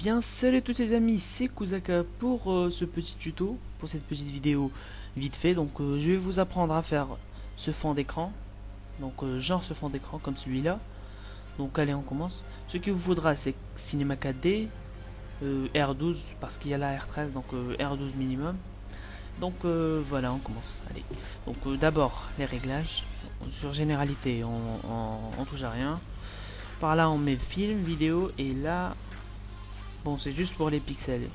bien salut tous les amis, c'est Kusaka pour ce petit tuto, pour cette petite vidéo vite fait. Donc je vais vous apprendre à faire ce fond d'écran, donc genre ce fond d'écran comme celui-là. Donc allez, on commence. Ce qu'il vous faudra, c'est Cinema 4D, R12 parce qu'il y a la R13, donc R12 minimum. Donc voilà, on commence. Allez. Donc d'abord les réglages. Sur généralité, on touche à rien. Par là, on met film, vidéo, et là, bon, c'est juste pour les pixels,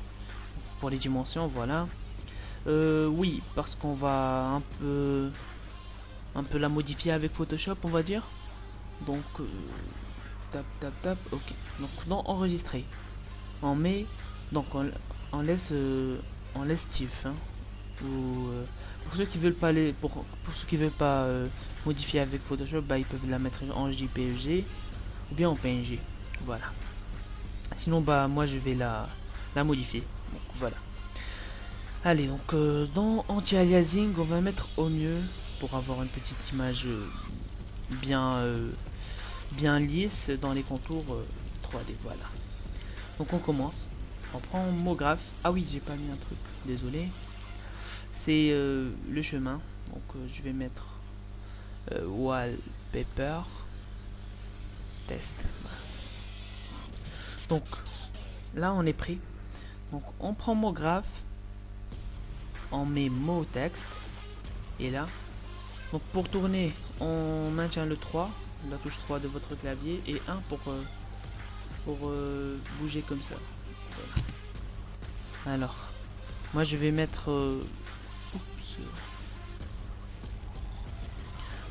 pour les dimensions, voilà. Oui, parce qu'on va un peu la modifier avec Photoshop, on va dire. Donc, tap, tap, tap, ok. Donc, dans enregistrer, on met, donc on laisse TIFF, hein, ou, pour ceux qui veulent pas pour ceux qui veulent pas modifier avec Photoshop, bah, ils peuvent la mettre en JPEG ou bien en PNG, voilà. Sinon, bah, moi, je vais la modifier. Donc, voilà. Allez, donc dans anti-aliasing, on va mettre au mieux pour avoir une petite image bien, bien lisse dans les contours 3D. Voilà. Donc on commence. On prend MoGraph. Ah oui, j'ai pas mis un truc. Désolé. C'est le chemin. Donc je vais mettre wallpaper test. Donc là on est prêt. Donc on prend MoGraph. On met mot texte et là, donc pour tourner on maintient le 3, la touche 3 de votre clavier, et 1 pour bouger comme ça. Voilà. Alors moi je vais mettre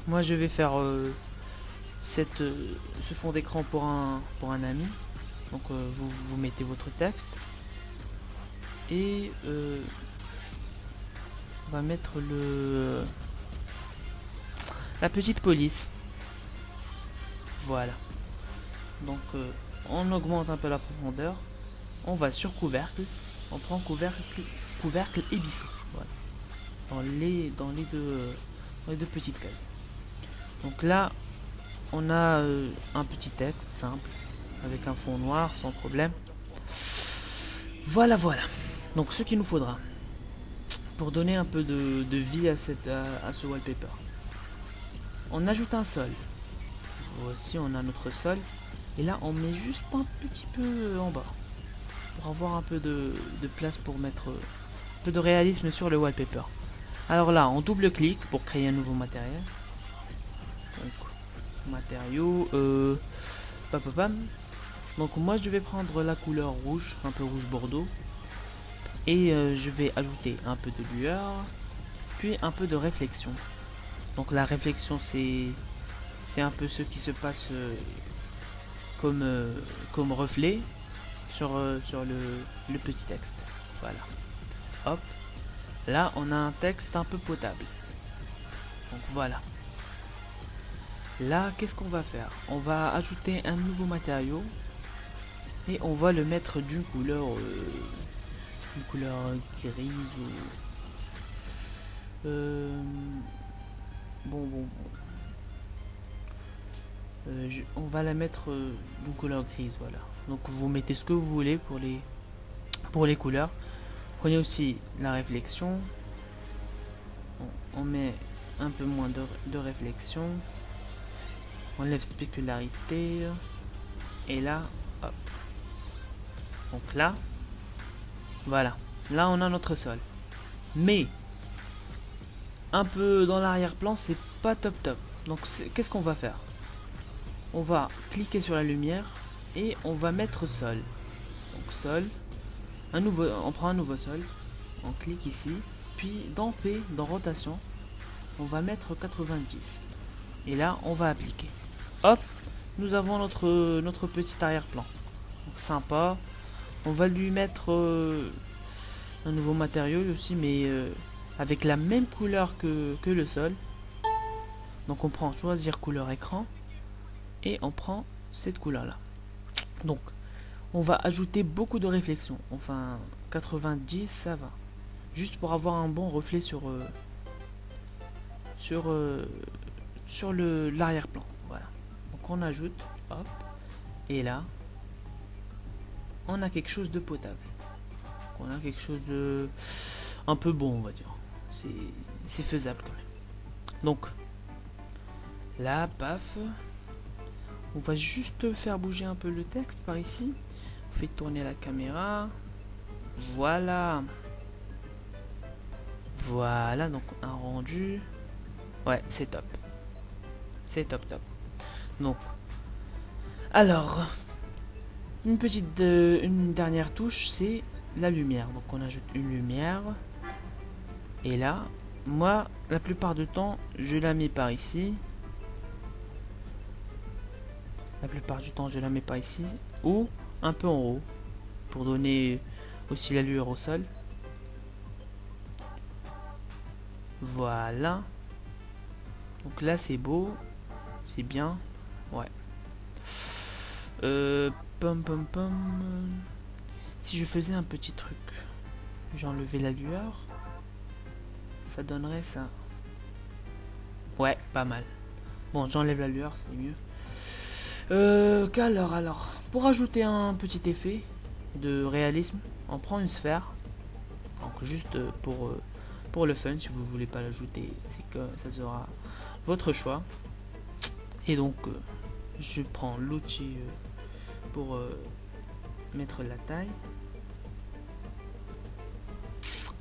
moi je vais faire ce fond d'écran pour un ami. Donc vous mettez votre texte et on va mettre la petite police. Voilà. Donc on augmente un peu la profondeur. On va sur couvercle. On prend couvercle et bissou. Voilà. Dans les deux petites cases. Donc là, on a un petit texte simple avec un fond noir sans problème. Voilà, voilà. Donc ce qu'il nous faudra pour donner un peu de vie à ce wallpaper, on ajoute un sol. Voici, on a notre sol. Et là, on met juste un petit peu en bas. Pour avoir un peu de place pour mettre un peu de réalisme sur le wallpaper. Alors là, on double-clique pour créer un nouveau matériel. Donc, matériaux. Pam. Donc moi, je vais prendre la couleur rouge, un peu rouge bordeaux. Et je vais ajouter un peu de lueur. Puis un peu de réflexion. Donc la réflexion, c'est un peu ce qui se passe comme reflet sur le petit texte. Voilà. Hop. Là, on a un texte un peu potable. Donc voilà. Là, qu'est-ce qu'on va faire? On va ajouter un nouveau matériau. Et on va le mettre d'une couleur grise ou... bon. On va la mettre d'une couleur grise, voilà. Donc vous mettez ce que vous voulez pour les couleurs. Prenez aussi la réflexion. On met un peu moins de réflexion. On enlève spécularité. Et là, hop. Donc là, voilà. Là, on a notre sol. Mais, un peu dans l'arrière-plan, c'est pas top. Donc qu'est-ce qu'on va faire? On va cliquer sur la lumière et on va mettre sol. Donc sol. On prend un nouveau sol. On clique ici. Puis dans P, dans rotation, on va mettre 90. Et là, on va appliquer. Hop, nous avons notre petit arrière-plan. Donc sympa. On va lui mettre un nouveau matériau aussi, mais avec la même couleur que le sol. Donc on prend choisir couleur écran. Et on prend cette couleur là. Donc on va ajouter beaucoup de réflexion. Enfin 90 ça va. Juste pour avoir un bon reflet sur l'arrière-plan. Voilà. Donc on ajoute. Hop. Et là. on a quelque chose de potable. On a quelque chose de un peu bon, on va dire. C'est faisable quand même. Donc là, paf, on va juste faire bouger un peu le texte par ici. On fait tourner la caméra. Voilà. Voilà, donc un rendu. Ouais, c'est top. C'est top top. Donc, alors, une dernière touche, c'est la lumière. Donc on ajoute une lumière. Et là, moi, la plupart du temps, je la mets par ici. La plupart du temps, je la mets par ici. Ou un peu en haut. Pour donner aussi la lueur au sol. Voilà. Donc là, c'est beau. C'est bien. Ouais. Pom pom pom. Si je faisais un petit truc. J'enlevais la lueur. Ça donnerait ça. Ouais, pas mal. Bon, j'enlève la lueur, c'est mieux. Alors, pour ajouter un petit effet de réalisme, on prend une sphère. Donc juste pour le fun, si vous voulez pas l'ajouter, c'est que ça sera votre choix. Et donc, je prends l'outil pour mettre la taille.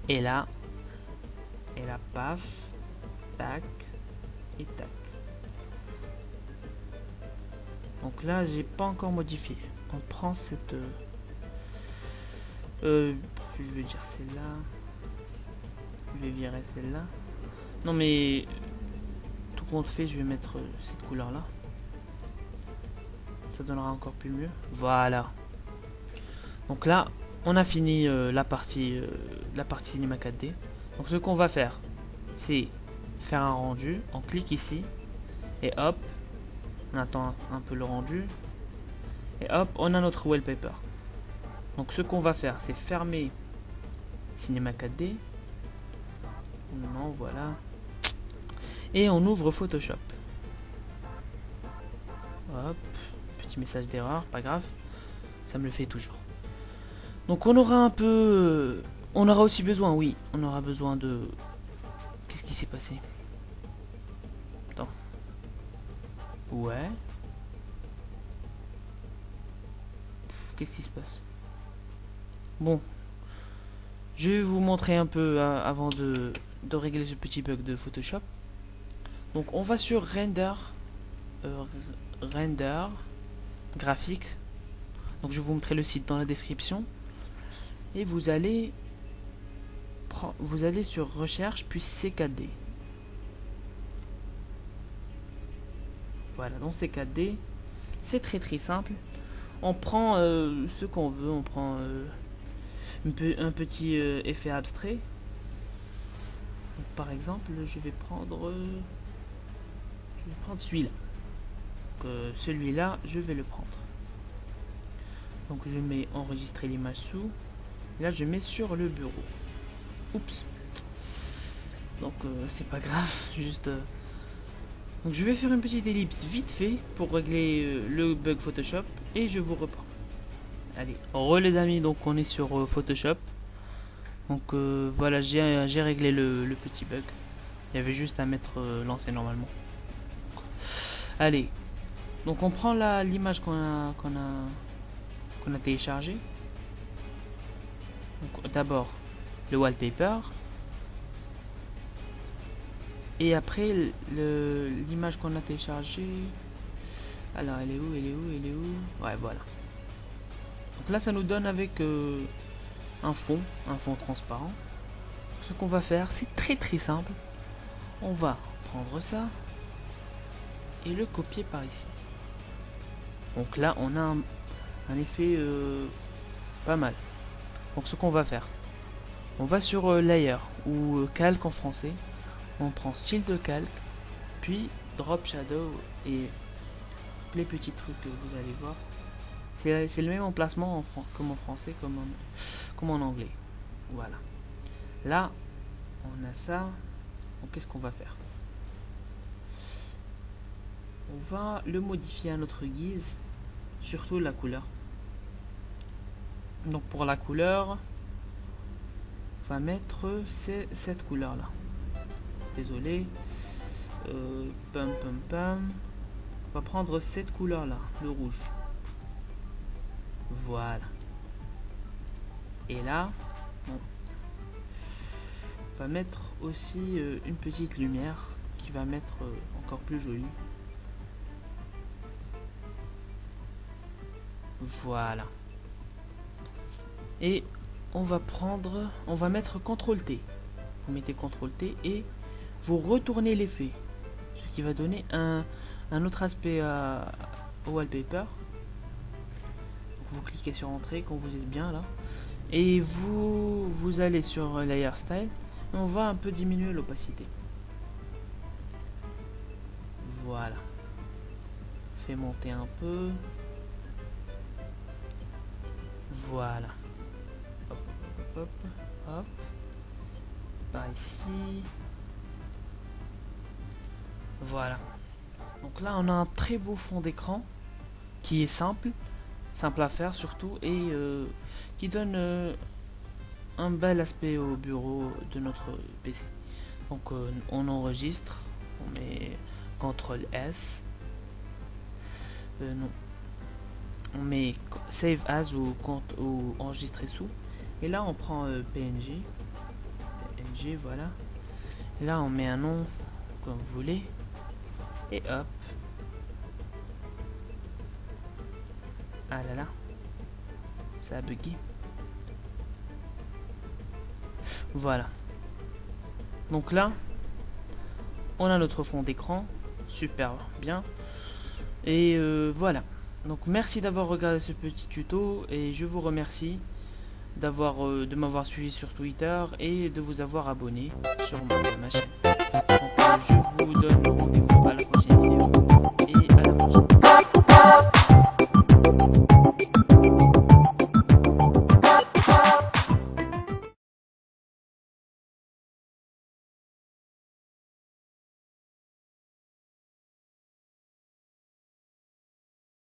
Et là, paf, tac et tac. Donc là, j'ai pas encore modifié. On prend cette, je vais dire celle-là. Je vais virer celle-là. Non mais tout compte fait, je vais mettre cette couleur-là. Ça donnera encore plus mieux. Voilà. Donc là, on a fini la partie cinéma 4D. Donc ce qu'on va faire, c'est faire un rendu. On clique ici et hop, on attend un peu le rendu et hop, on a notre wallpaper. Donc ce qu'on va faire, c'est fermer cinéma 4D. Non, voilà. Et on ouvre Photoshop. Hop, petit message d'erreur, pas grave. Ça me le fait toujours. Donc on aura un peu... on aura aussi besoin, oui. On aura besoin de... Qu'est-ce qui s'est passé? Attends. Ouais. Qu'est-ce qui se passe? Bon. Je vais vous montrer un peu avant de régler ce petit bug de Photoshop. Donc on va sur Render. Render. Graphique. Donc je vais vous montrer le site dans la description. Et vous allez sur recherche puis C4D. Voilà, donc C4D, c'est très simple. On prend ce qu'on veut, on prend un petit effet abstrait. Donc, par exemple, je vais prendre celui-là. Celui-là, je vais le prendre. Donc je mets enregistrer l'image sous. Là, je mets sur le bureau. Oups. Donc c'est pas grave, juste. Donc je vais faire une petite ellipse vite fait pour régler le bug Photoshop et je vous reprends. Allez, re les amis, donc on est sur Photoshop. Donc voilà, j'ai réglé le petit bug. Il y avait juste à mettre lancé normalement. Allez, donc on prend l'image qu'on a téléchargée. D'abord le wallpaper. Et après l'image qu'on a téléchargée. Alors elle est où? Ouais, voilà. Donc là ça nous donne avec un fond transparent. Ce qu'on va faire, c'est très simple. On va prendre ça et le copier par ici. Donc là on a un effet pas mal. Donc ce qu'on va faire, on va sur layer ou calque en français. On prend style de calque, puis drop shadow et les petits trucs que vous allez voir. C'est le même emplacement comme en français, comme en anglais. Voilà. Là, on a ça. Donc qu'est-ce qu'on va faire? On va le modifier à notre guise, surtout la couleur. Donc pour la couleur, on va mettre cette couleur là. Désolé. On va prendre cette couleur là, le rouge. Voilà. Et là, on va mettre aussi une petite lumière qui va mettre encore plus joli. Voilà. Et on va mettre CTRL T. Vous mettez CTRL T et vous retournez l'effet, ce qui va donner un autre aspect au wallpaper. Donc vous cliquez sur entrée quand vous êtes bien là et vous allez sur layer style et on va un peu diminuer l'opacité. Voilà. Fait monter un peu. Voilà. Hop, hop, hop. Par ici. Voilà. Donc là, on a un très beau fond d'écran qui est simple à faire surtout, et qui donne un bel aspect au bureau de notre PC. Donc on enregistre, on met CTRL S. Non. On met Save As ou enregistrer sous. Et là on prend PNG, voilà. Et là on met un nom comme vous voulez. Et hop. Ah là là. Ça a bugué. Voilà. Donc là, on a notre fond d'écran. Super bien. Et voilà. Donc merci d'avoir regardé ce petit tuto et je vous remercie de m'avoir suivi sur Twitter et de vous avoir abonné sur ma chaîne. Donc, je vous donne rendez-vous